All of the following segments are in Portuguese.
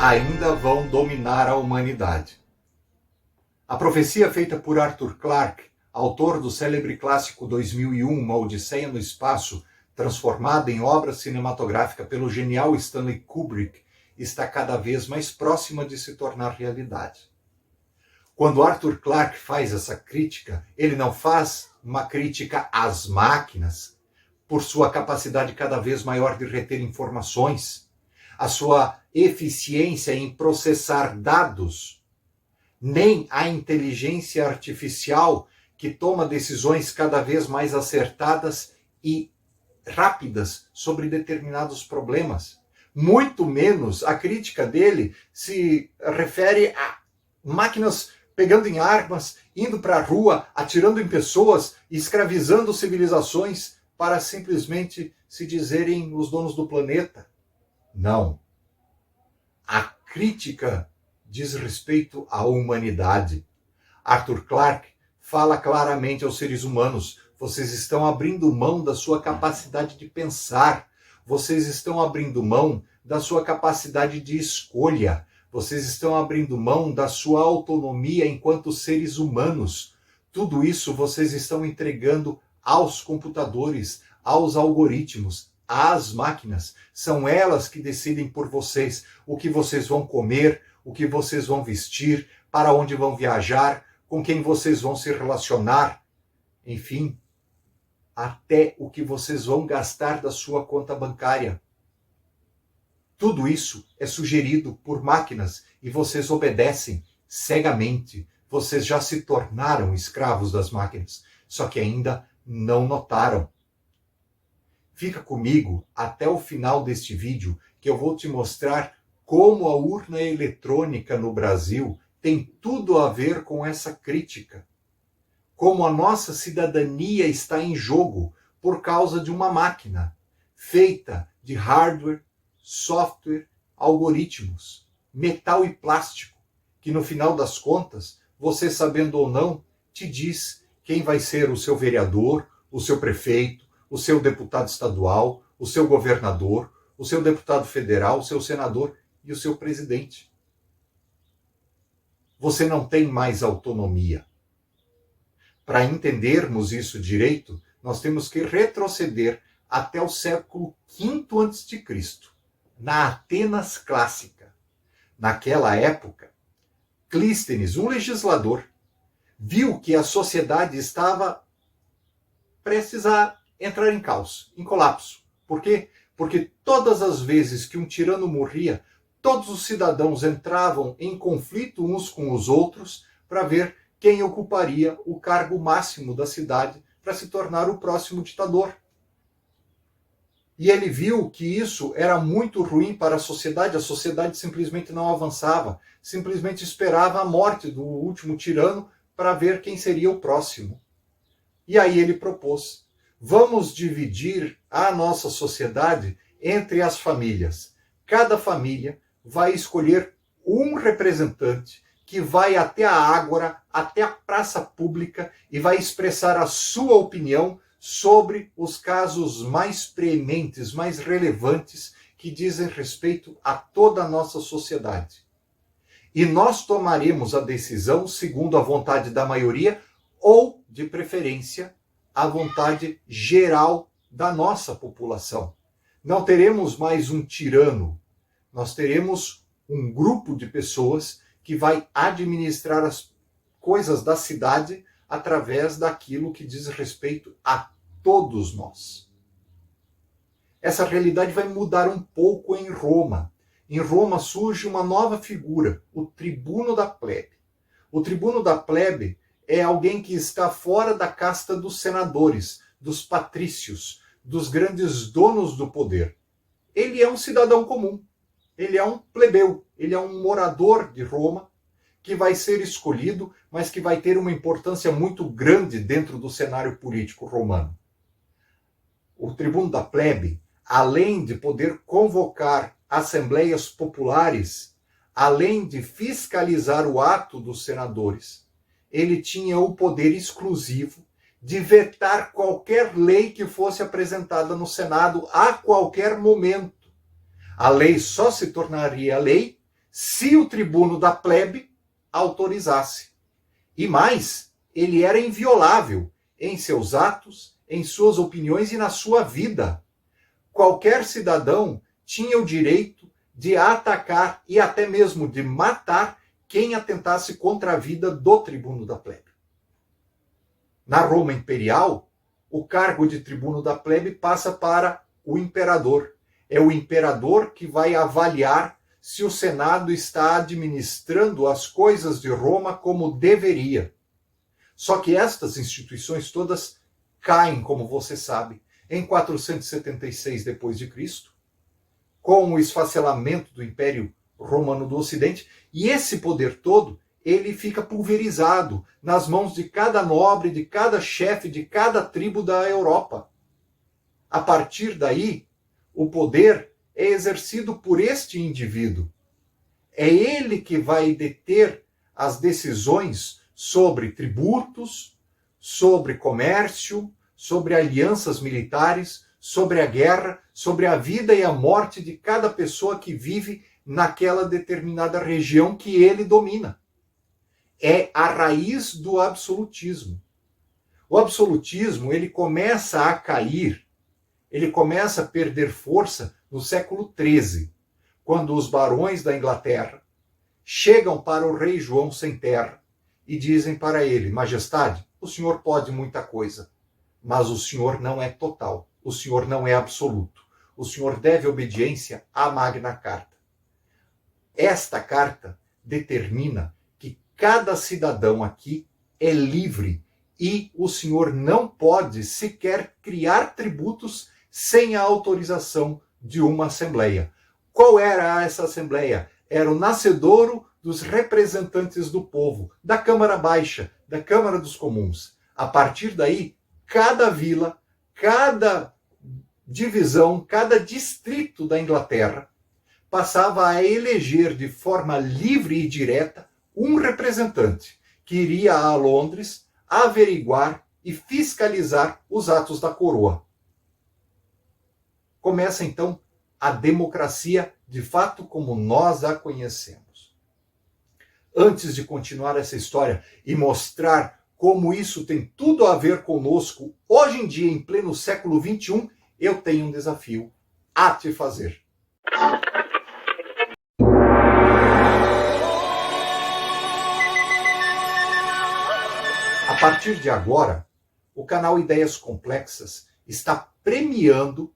ainda vão dominar a humanidade. A profecia feita por Arthur Clarke, autor do célebre clássico 2001, Uma Odisseia no Espaço, transformada em obra cinematográfica pelo genial Stanley Kubrick, está cada vez mais próxima de se tornar realidade. Quando Arthur Clarke faz essa crítica, ele não faz uma crítica às máquinas, por sua capacidade cada vez maior de reter informações, a sua eficiência em processar dados, nem a inteligência artificial que toma decisões cada vez mais acertadas e rápidas sobre determinados problemas. Muito menos a crítica dele se refere a máquinas pegando em armas, indo para a rua, atirando em pessoas, escravizando civilizações para simplesmente se dizerem os donos do planeta. Não. A crítica diz respeito à humanidade. Arthur Clarke fala claramente aos seres humanos: vocês estão abrindo mão da sua capacidade de pensar, vocês estão abrindo mão da sua capacidade de escolha, vocês estão abrindo mão da sua autonomia enquanto seres humanos. Tudo isso vocês estão entregando aos computadores, aos algoritmos, às máquinas. São elas que decidem por vocês o que vocês vão comer, o que vocês vão vestir, para onde vão viajar, com quem vocês vão se relacionar, enfim, até o que vocês vão gastar da sua conta bancária. Tudo isso é sugerido por máquinas e vocês obedecem cegamente. Vocês já se tornaram escravos das máquinas, só que ainda não notaram. Fica comigo até o final deste vídeo que eu vou te mostrar como a urna eletrônica no Brasil tem tudo a ver com essa crítica. Como a nossa cidadania está em jogo por causa de uma máquina feita de hardware, software, algoritmos, metal e plástico, que no final das contas, você sabendo ou não, te diz quem vai ser o seu vereador, o seu prefeito, o seu deputado estadual, o seu governador, o seu deputado federal, o seu senador e o seu presidente. Você não tem mais autonomia. Para entendermos isso direito, nós temos que retroceder até o século V a.C., na Atenas clássica. Naquela época, Clístenes, um legislador, viu que a sociedade estava prestes a entrar em caos, em colapso. Por quê? Porque todas as vezes que um tirano morria, todos os cidadãos entravam em conflito uns com os outros para ver quem ocuparia o cargo máximo da cidade para se tornar o próximo ditador. E ele viu que isso era muito ruim para a sociedade simplesmente não avançava, simplesmente esperava a morte do último tirano para ver quem seria o próximo. E aí ele propôs: vamos dividir a nossa sociedade entre as famílias. Cada família vai escolher um representante que vai até a ágora, até a praça pública e vai expressar a sua opinião sobre os casos mais prementes, mais relevantes, que dizem respeito a toda a nossa sociedade. E nós tomaremos a decisão segundo a vontade da maioria ou, de preferência, a vontade geral da nossa população. Não teremos mais um tirano, nós teremos um grupo de pessoas que vai administrar as coisas da cidade através daquilo que diz respeito a todos nós. Essa realidade vai mudar um pouco em Roma. Em Roma surge uma nova figura, o tribuno da plebe. O tribuno da plebe é alguém que está fora da casta dos senadores, dos patrícios, dos grandes donos do poder. Ele é um cidadão comum, ele é um plebeu, ele é um morador de Roma, que vai ser escolhido, mas que vai ter uma importância muito grande dentro do cenário político romano. O tribuno da plebe, além de poder convocar assembleias populares, além de fiscalizar o ato dos senadores, ele tinha o poder exclusivo de vetar qualquer lei que fosse apresentada no Senado a qualquer momento. A lei só se tornaria lei se o tribuno da plebe autorizasse. E mais, ele era inviolável em seus atos, em suas opiniões e na sua vida. Qualquer cidadão tinha o direito de atacar e até mesmo de matar quem atentasse contra a vida do tribuno da plebe. Na Roma imperial, o cargo de tribuno da plebe passa para o imperador. É o imperador que vai avaliar se o Senado está administrando as coisas de Roma como deveria. Só que estas instituições todas caem, como você sabe, em 476 d.C., com o esfacelamento do Império Romano do Ocidente, e esse poder todo, ele fica pulverizado nas mãos de cada nobre, de cada chefe, de cada tribo da Europa. A partir daí, o poder é exercido por este indivíduo. É ele que vai deter as decisões sobre tributos, sobre comércio, sobre alianças militares, sobre a guerra, sobre a vida e a morte de cada pessoa que vive naquela determinada região que ele domina. É a raiz do absolutismo. O absolutismo, ele começa a cair, ele começa a perder força no século XIII, quando os barões da Inglaterra chegam para o rei João sem terra e dizem para ele: Majestade, o senhor pode muita coisa, mas o senhor não é total, o senhor não é absoluto, o senhor deve obediência à Magna Carta. Esta carta determina que cada cidadão aqui é livre e o senhor não pode sequer criar tributos sem a autorização de uma assembleia. Qual era essa assembleia? Era o nascedouro dos representantes do povo, da Câmara Baixa, da Câmara dos Comuns. A partir daí, cada vila, cada divisão, cada distrito da Inglaterra passava a eleger de forma livre e direta um representante que iria a Londres averiguar e fiscalizar os atos da coroa. Começa então a democracia de fato como nós a conhecemos. Antes de continuar essa história e mostrar como isso tem tudo a ver conosco, hoje em dia, em pleno século XXI, eu tenho um desafio a te fazer. A partir de agora, o canal Ideias Complexas está premiando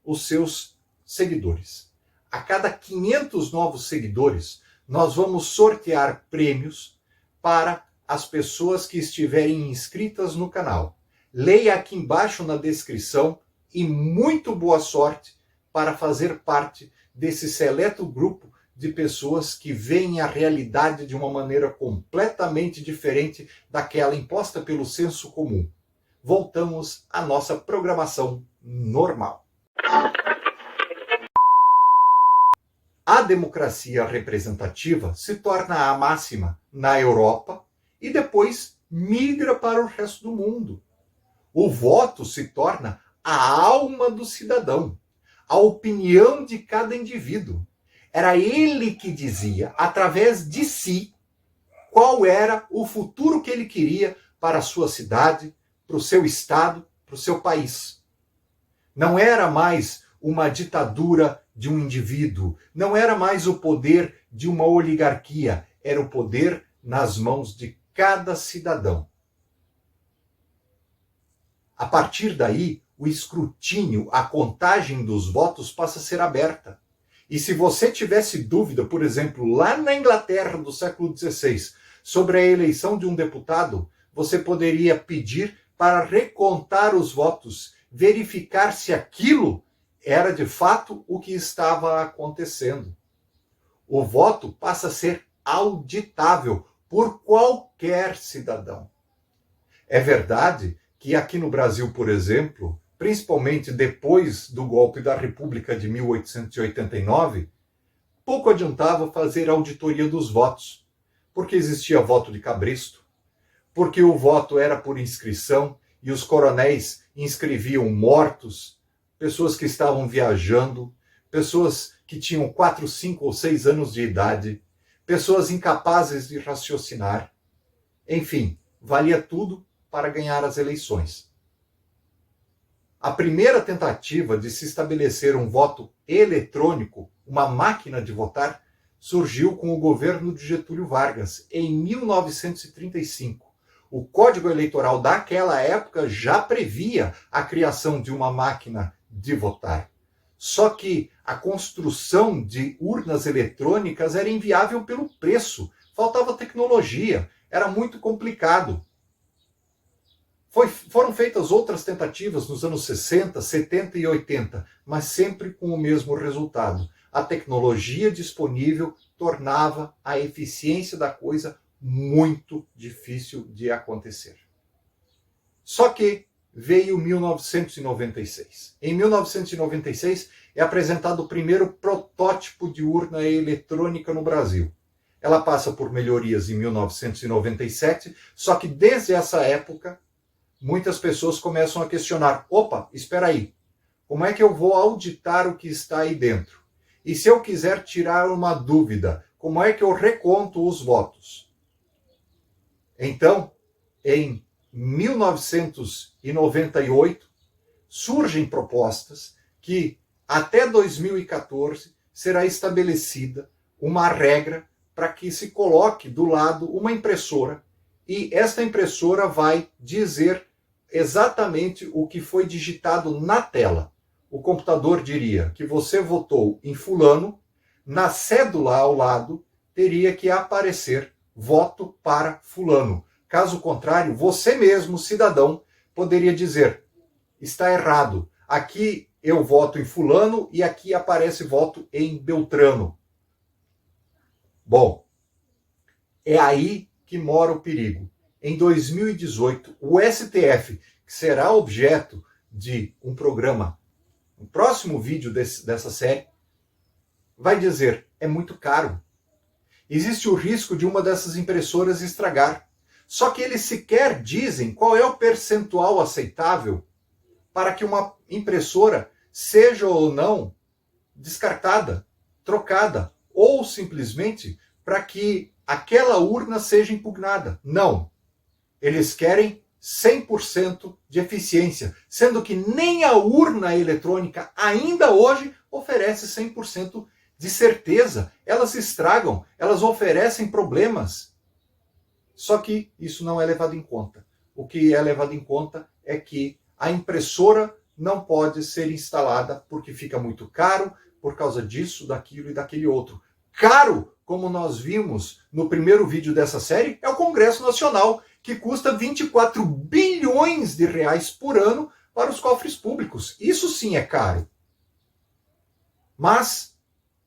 os seus seguidores. A cada 500 novos seguidores, nós vamos sortear prêmios para as pessoas que estiverem inscritas no canal. Leia aqui embaixo na descrição e muito boa sorte para fazer parte desse seleto grupo de pessoas que veem a realidade de uma maneira completamente diferente daquela imposta pelo senso comum. Voltamos à nossa programação normal. A democracia representativa se torna a máxima na Europa e depois migra para o resto do mundo. O voto se torna a alma do cidadão, a opinião de cada indivíduo. Era ele que dizia, através de si, qual era o futuro que ele queria para a sua cidade, para o seu estado, para o seu país. Não era mais uma ditadura de um indivíduo, não era mais o poder de uma oligarquia, era o poder nas mãos de cada cidadão. A partir daí, o escrutínio, a contagem dos votos passa a ser aberta. E se você tivesse dúvida, por exemplo, lá na Inglaterra do século XVI, sobre a eleição de um deputado, você poderia pedir para recontar os votos, verificar se aquilo era de fato o que estava acontecendo. O voto passa a ser auditável por qualquer cidadão. É verdade que aqui no Brasil, por exemplo, principalmente depois do golpe da República de 1889, pouco adiantava fazer auditoria dos votos, porque existia voto de cabresto, porque o voto era por inscrição e os coronéis inscreviam mortos, pessoas que estavam viajando, pessoas que tinham 4, 5 ou 6 anos de idade, pessoas incapazes de raciocinar. Enfim, valia tudo para ganhar as eleições. A primeira tentativa de se estabelecer um voto eletrônico, uma máquina de votar, surgiu com o governo de Getúlio Vargas, em 1935. O Código Eleitoral daquela época já previa a criação de uma máquina de votar. Só que a construção de urnas eletrônicas era inviável pelo preço, faltava tecnologia, era muito complicado. Foram feitas outras tentativas nos anos 60, 70 e 80, mas sempre com o mesmo resultado. A tecnologia disponível tornava a eficiência da coisa muito difícil de acontecer. Só que veio 1996. Em 1996 é apresentado o primeiro protótipo de urna eletrônica no Brasil. Ela passa por melhorias em 1997, só que desde essa época muitas pessoas começam a questionar: opa, espera aí, como é que eu vou auditar o que está aí dentro? E se eu quiser tirar uma dúvida, como é que eu reconto os votos? Então, em 1998, surgem propostas que até 2014 será estabelecida uma regra para que se coloque do lado uma impressora e esta impressora vai dizer exatamente o que foi digitado na tela. O computador diria que você votou em fulano, na cédula ao lado teria que aparecer voto para fulano. Caso contrário, você mesmo, cidadão, poderia dizer: está errado, aqui eu voto em fulano e aqui aparece voto em Beltrano. Bom, é aí que mora o perigo. Em 2018, o STF, que será objeto de um programa, um próximo vídeo dessa série, vai dizer: é muito caro. Existe o risco de uma dessas impressoras estragar. Só que eles sequer dizem qual é o percentual aceitável para que uma impressora seja ou não descartada, trocada, ou simplesmente para que aquela urna seja impugnada. Não. Eles querem 100% de eficiência, sendo que nem a urna eletrônica ainda hoje oferece 100% de certeza. Elas estragam, elas oferecem problemas. Só que isso não é levado em conta. O que é levado em conta é que a impressora não pode ser instalada porque fica muito caro por causa disso, daquilo e daquele outro. Caro, como nós vimos no primeiro vídeo dessa série, é o Congresso Nacional, que custa 24 bilhões de reais por ano para os cofres públicos. Isso sim é caro. Mas,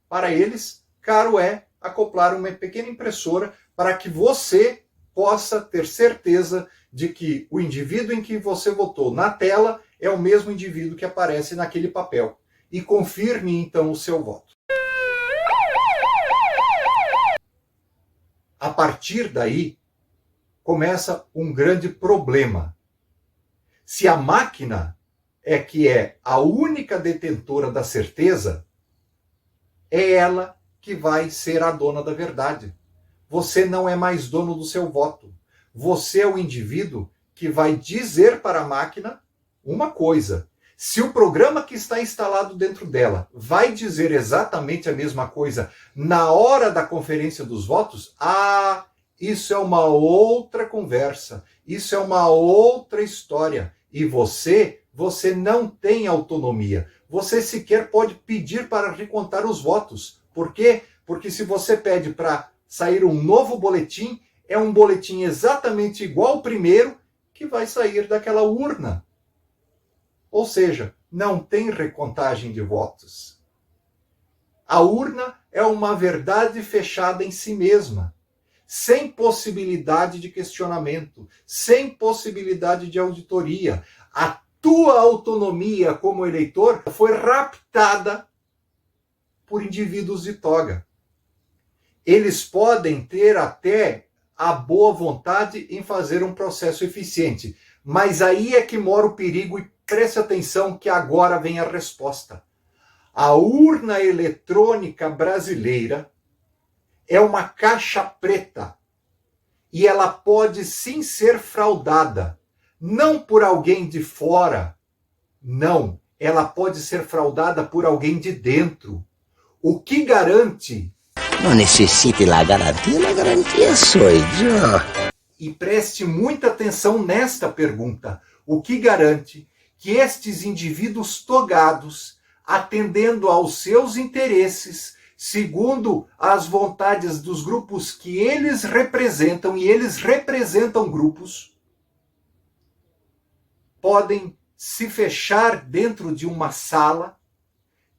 para eles, caro é acoplar uma pequena impressora para que você possa ter certeza de que o indivíduo em que você votou na tela é o mesmo indivíduo que aparece naquele papel. E confirme, então, o seu voto. A partir daí, começa um grande problema. Se a máquina é que é a única detentora da certeza, é ela que vai ser a dona da verdade. Você não é mais dono do seu voto. Você é o indivíduo que vai dizer para a máquina uma coisa. Se o programa que está instalado dentro dela vai dizer exatamente a mesma coisa na hora da conferência dos votos, isso é uma outra conversa. Isso é uma outra história. E você não tem autonomia. Você sequer pode pedir para recontar os votos. Por quê? Porque se você pede para sair um novo boletim, é um boletim exatamente igual ao primeiro que vai sair daquela urna. Ou seja, não tem recontagem de votos. A urna é uma verdade fechada em si mesma, sem possibilidade de questionamento, sem possibilidade de auditoria. A tua autonomia como eleitor foi raptada por indivíduos de toga. Eles podem ter até a boa vontade em fazer um processo eficiente, mas aí é que mora o perigo e preste atenção que agora vem a resposta. A urna eletrônica brasileira é uma caixa preta e ela pode sim ser fraudada, não por alguém de fora, não, ela pode ser fraudada por alguém de dentro. O que garante... Não necessite la garantia sou eu. E preste muita atenção nesta pergunta. O que garante que estes indivíduos togados, atendendo aos seus interesses, segundo as vontades dos grupos que eles representam, e eles representam grupos, podem se fechar dentro de uma sala,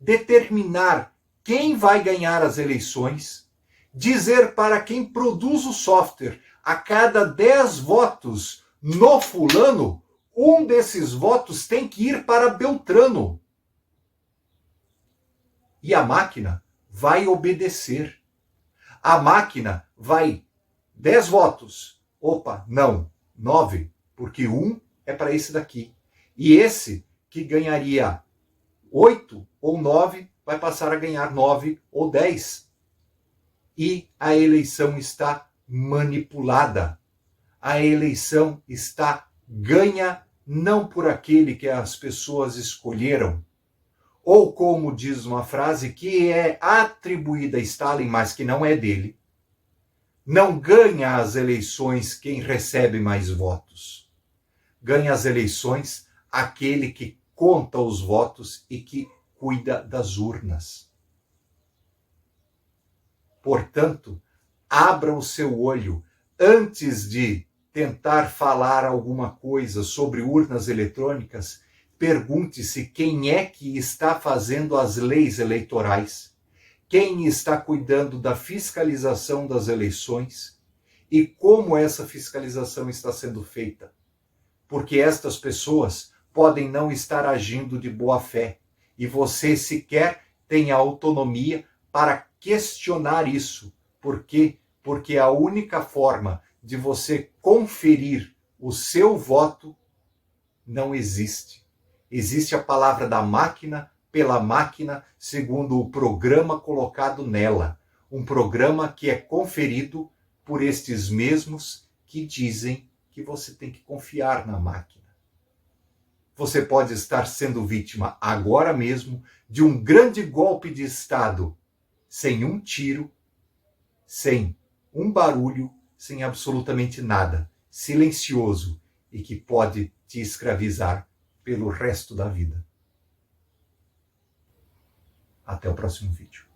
determinar quem vai ganhar as eleições, dizer para quem produz o software, a cada 10 votos no fulano, um desses votos tem que ir para Beltrano. E a máquina vai obedecer. A máquina vai 10 votos. Opa, não, 9, porque um é para esse daqui. E esse que ganharia 8 ou 9 vai passar a ganhar 9 ou 10. E a eleição está manipulada. A eleição está ganha não por aquele que as pessoas escolheram, ou como diz uma frase que é atribuída a Stalin, mas que não é dele, não ganha as eleições quem recebe mais votos. Ganha as eleições aquele que conta os votos e que cuida das urnas. Portanto, abra o seu olho antes de tentar falar alguma coisa sobre urnas eletrônicas. Pergunte-se quem é que está fazendo as leis eleitorais, quem está cuidando da fiscalização das eleições e como essa fiscalização está sendo feita. Porque estas pessoas podem não estar agindo de boa fé e você sequer tem a autonomia para questionar isso. Por quê? Porque a única forma de você conferir o seu voto não existe. Existe a palavra da máquina pela máquina, segundo o programa colocado nela. Um programa que é conferido por estes mesmos que dizem que você tem que confiar na máquina. Você pode estar sendo vítima agora mesmo de um grande golpe de Estado, sem um tiro, sem um barulho, sem absolutamente nada, silencioso e que pode te escravizar pelo resto da vida. Até o próximo vídeo.